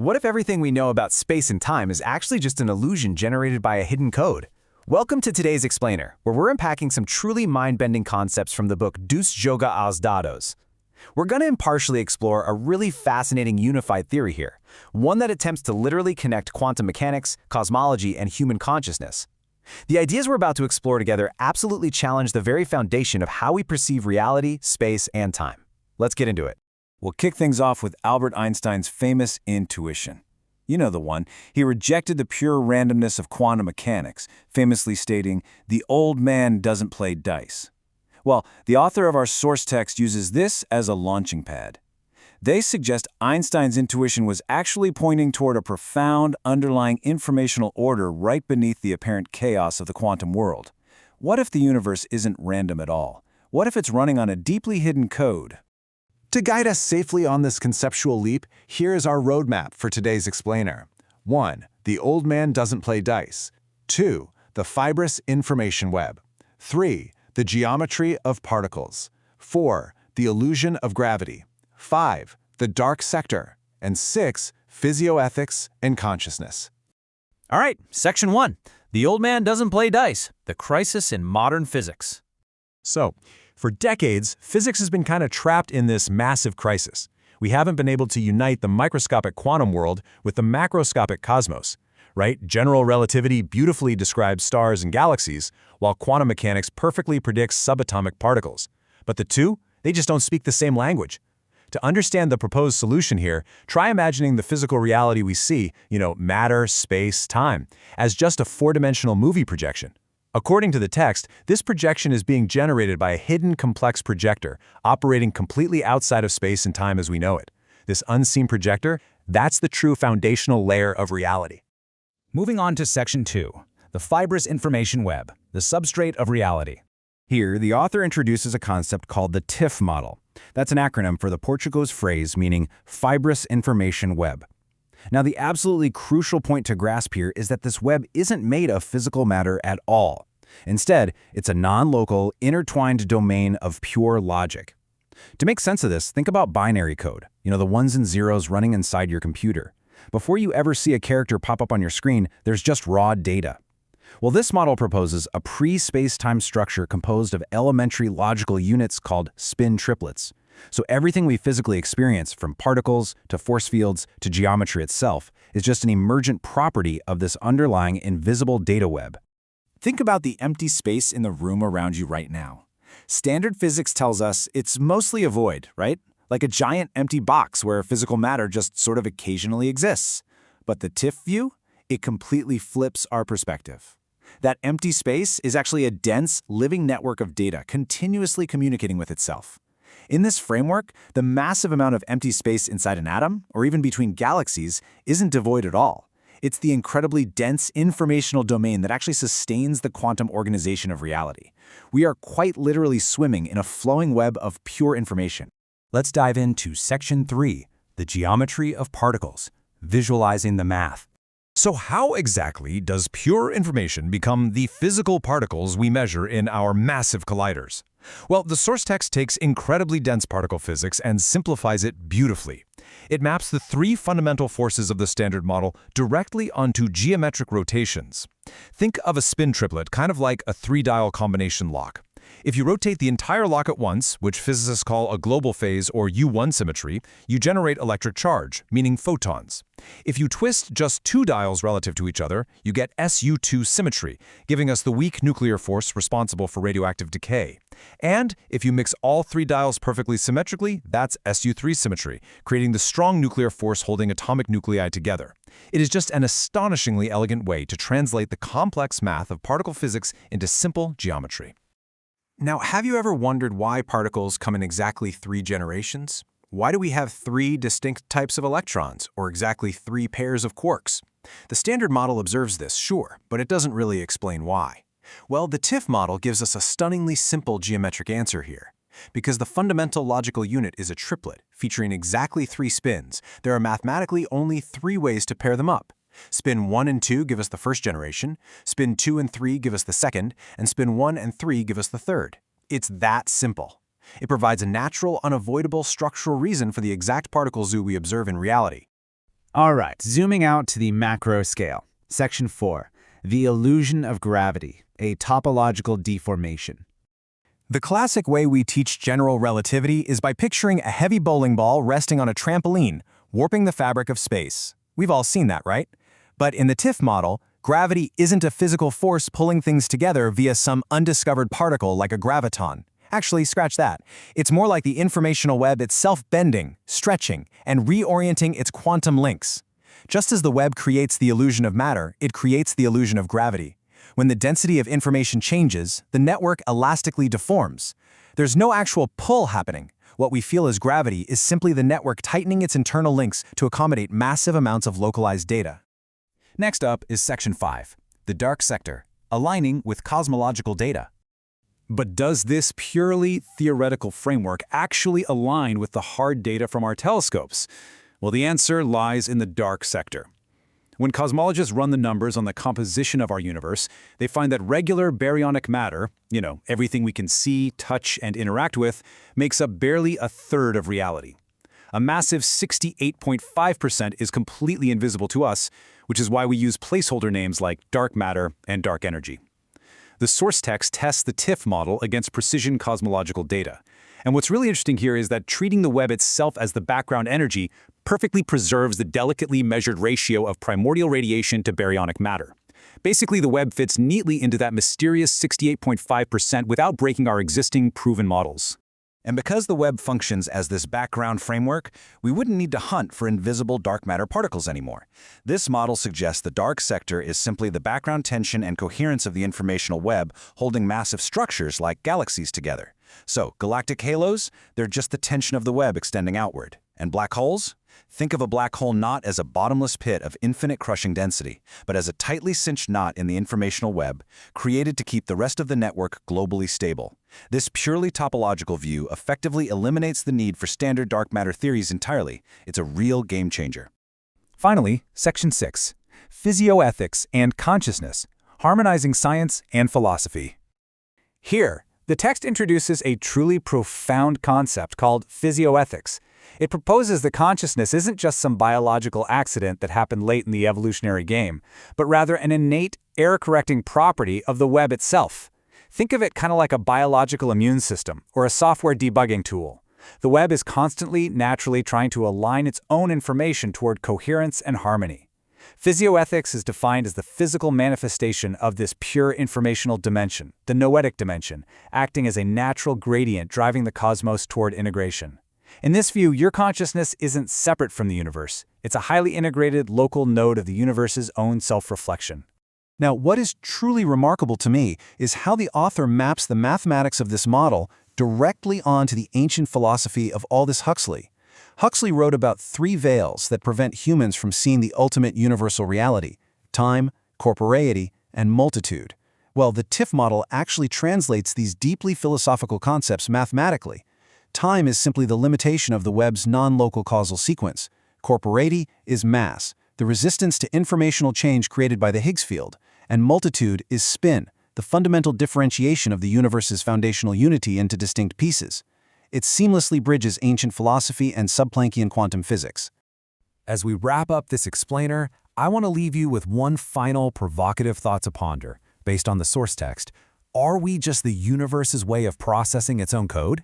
What if everything we know about space and time is actually just an illusion generated by a hidden code? Welcome to today's Explainer, where we're unpacking some truly mind-bending concepts from the book Dos Joga aos Dados. We're going to impartially explore a really fascinating unified theory here, one that attempts to literally connect quantum mechanics, cosmology, and human consciousness. The ideas we're about to explore together absolutely challenge the very foundation of how we perceive reality, space, and time. Let's get into it. We'll kick things off with Albert Einstein's famous intuition. You know the one. He rejected the pure randomness of quantum mechanics, famously stating, "The old man doesn't play dice." Well, the author of our source text uses this as a launching pad. They suggest Einstein's intuition was actually pointing toward a profound underlying informational order right beneath the apparent chaos of the quantum world. What if the universe isn't random at all? What if it's running on a deeply hidden code? To guide us safely on this conceptual leap, here is our roadmap for today's explainer. 1. The old man doesn't play dice. 2. The fibrous information web. 3. The geometry of particles. 4. The illusion of gravity. 5. The dark sector. And 6. Physioethics and consciousness. All right, Section 1. The old man doesn't play dice. The crisis in modern physics. So, for decades, physics has been kind of trapped in this massive crisis. We haven't been able to unite the microscopic quantum world with the macroscopic cosmos, right? General relativity beautifully describes stars and galaxies, while quantum mechanics perfectly predicts subatomic particles. But the two, they just don't speak the same language. To understand the proposed solution here, try imagining the physical reality we see, matter, space, time, as just a four-dimensional movie projection. According to the text, this projection is being generated by a hidden complex projector operating completely outside of space and time as we know it. This unseen projector, that's the true foundational layer of reality. Moving on to Section 2. The fibrous information web, the substrate of reality. Here, the author introduces a concept called the TIFF model. That's an acronym for the Portuguese phrase meaning fibrous information web. Now, the absolutely crucial point to grasp here is that this web isn't made of physical matter at all. Instead, it's a non-local, intertwined domain of pure logic. To make sense of this, think about binary code, the ones and zeros running inside your computer. Before you ever see a character pop up on your screen, there's just raw data. Well, this model proposes a pre-space-time structure composed of elementary logical units called spin triplets. So everything we physically experience, from particles to force fields to geometry itself, is just an emergent property of this underlying invisible data web. Think about the empty space in the room around you right now. Standard physics tells us it's mostly a void, right? Like a giant empty box where physical matter just sort of occasionally exists. But the TIFF view, it completely flips our perspective. That empty space is actually a dense, living network of data continuously communicating with itself. In this framework, the massive amount of empty space inside an atom, or even between galaxies, isn't devoid at all. It's the incredibly dense informational domain that actually sustains the quantum organization of reality. We are quite literally swimming in a flowing web of pure information. Let's dive into Section 3, the geometry of particles, visualizing the math. So how exactly does pure information become the physical particles we measure in our massive colliders? Well, the source text takes incredibly dense particle physics and simplifies it beautifully. It maps the three fundamental forces of the Standard Model directly onto geometric rotations. Think of a spin triplet, kind of like a three-dial combination lock. If you rotate the entire lock at once, which physicists call a global phase or U1 symmetry, you generate electric charge, meaning photons. If you twist just two dials relative to each other, you get SU2 symmetry, giving us the weak nuclear force responsible for radioactive decay. And if you mix all three dials perfectly symmetrically, that's SU3 symmetry, creating the strong nuclear force holding atomic nuclei together. It is just an astonishingly elegant way to translate the complex math of particle physics into simple geometry. Now, have you ever wondered why particles come in exactly 3 generations? Why do we have 3 distinct types of electrons, or exactly 3 pairs of quarks? The Standard Model observes this, sure, but it doesn't really explain why. Well, the TIFF model gives us a stunningly simple geometric answer here. Because the fundamental logical unit is a triplet, featuring exactly 3 spins, there are mathematically only 3 ways to pair them up. Spin 1 and 2 give us the first generation, spin 2 and 3 give us the second, and spin 1 and 3 give us the third. It's that simple. It provides a natural, unavoidable structural reason for the exact particle zoo we observe in reality. All right, zooming out to the macro scale. Section 4, the illusion of gravity, a topological deformation. The classic way we teach general relativity is by picturing a heavy bowling ball resting on a trampoline, warping the fabric of space. We've all seen that, right? But in the TIFF model, gravity isn't a physical force pulling things together via some undiscovered particle like a graviton. Actually, scratch that. It's more like the informational web itself bending, stretching, and reorienting its quantum links. Just as the web creates the illusion of matter, it creates the illusion of gravity. When the density of information changes, the network elastically deforms. There's no actual pull happening. What we feel as gravity is simply the network tightening its internal links to accommodate massive amounts of localized data. Next up is Section 5, the dark sector, aligning with cosmological data. But does this purely theoretical framework actually align with the hard data from our telescopes? Well, the answer lies in the dark sector. When cosmologists run the numbers on the composition of our universe, they find that regular baryonic matter, everything we can see, touch, and interact with, makes up barely a third of reality. A massive 68.5% is completely invisible to us, which is why we use placeholder names like dark matter and dark energy. The source text tests the TIFF model against precision cosmological data. And what's really interesting here is that treating the web itself as the background energy perfectly preserves the delicately measured ratio of primordial radiation to baryonic matter. Basically, the web fits neatly into that mysterious 68.5% without breaking our existing proven models. And because the web functions as this background framework, we wouldn't need to hunt for invisible dark matter particles anymore. This model suggests the dark sector is simply the background tension and coherence of the informational web holding massive structures like galaxies together. So, galactic halos, they're just the tension of the web extending outward. And black holes? Think of a black hole not as a bottomless pit of infinite crushing density, but as a tightly cinched knot in the informational web, created to keep the rest of the network globally stable. This purely topological view effectively eliminates the need for standard dark matter theories entirely. It's a real game changer. Finally, Section 6, physioethics and consciousness, harmonizing science and philosophy. Here, the text introduces a truly profound concept called physioethics. It proposes that consciousness isn't just some biological accident that happened late in the evolutionary game, but rather an innate, error-correcting property of the web itself. Think of it kind of like a biological immune system or a software debugging tool. The web is constantly, naturally trying to align its own information toward coherence and harmony. Physioethics is defined as the physical manifestation of this pure informational dimension, the noetic dimension, acting as a natural gradient driving the cosmos toward integration. In this view, your consciousness isn't separate from the universe. It's a highly integrated local node of the universe's own self-reflection. Now, what is truly remarkable to me is how the author maps the mathematics of this model directly onto the ancient philosophy of Aldous Huxley. Huxley wrote about 3 veils that prevent humans from seeing the ultimate universal reality: time, corporeity, and multitude. Well, the TIFF model actually translates these deeply philosophical concepts mathematically. Time is simply the limitation of the web's non-local causal sequence. Corporeity is mass, the resistance to informational change created by the Higgs field. And multitude is spin, the fundamental differentiation of the universe's foundational unity into distinct pieces. It seamlessly bridges ancient philosophy and sub-Planckian quantum physics. As we wrap up this explainer, I want to leave you with one final provocative thought to ponder, based on the source text. Are we just the universe's way of processing its own code?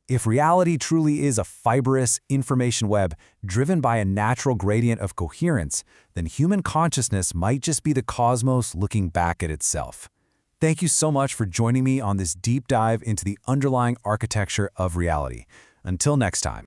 If reality truly is a fibrous information web driven by a natural gradient of coherence, then human consciousness might just be the cosmos looking back at itself. Thank you so much for joining me on this deep dive into the underlying architecture of reality. Until next time.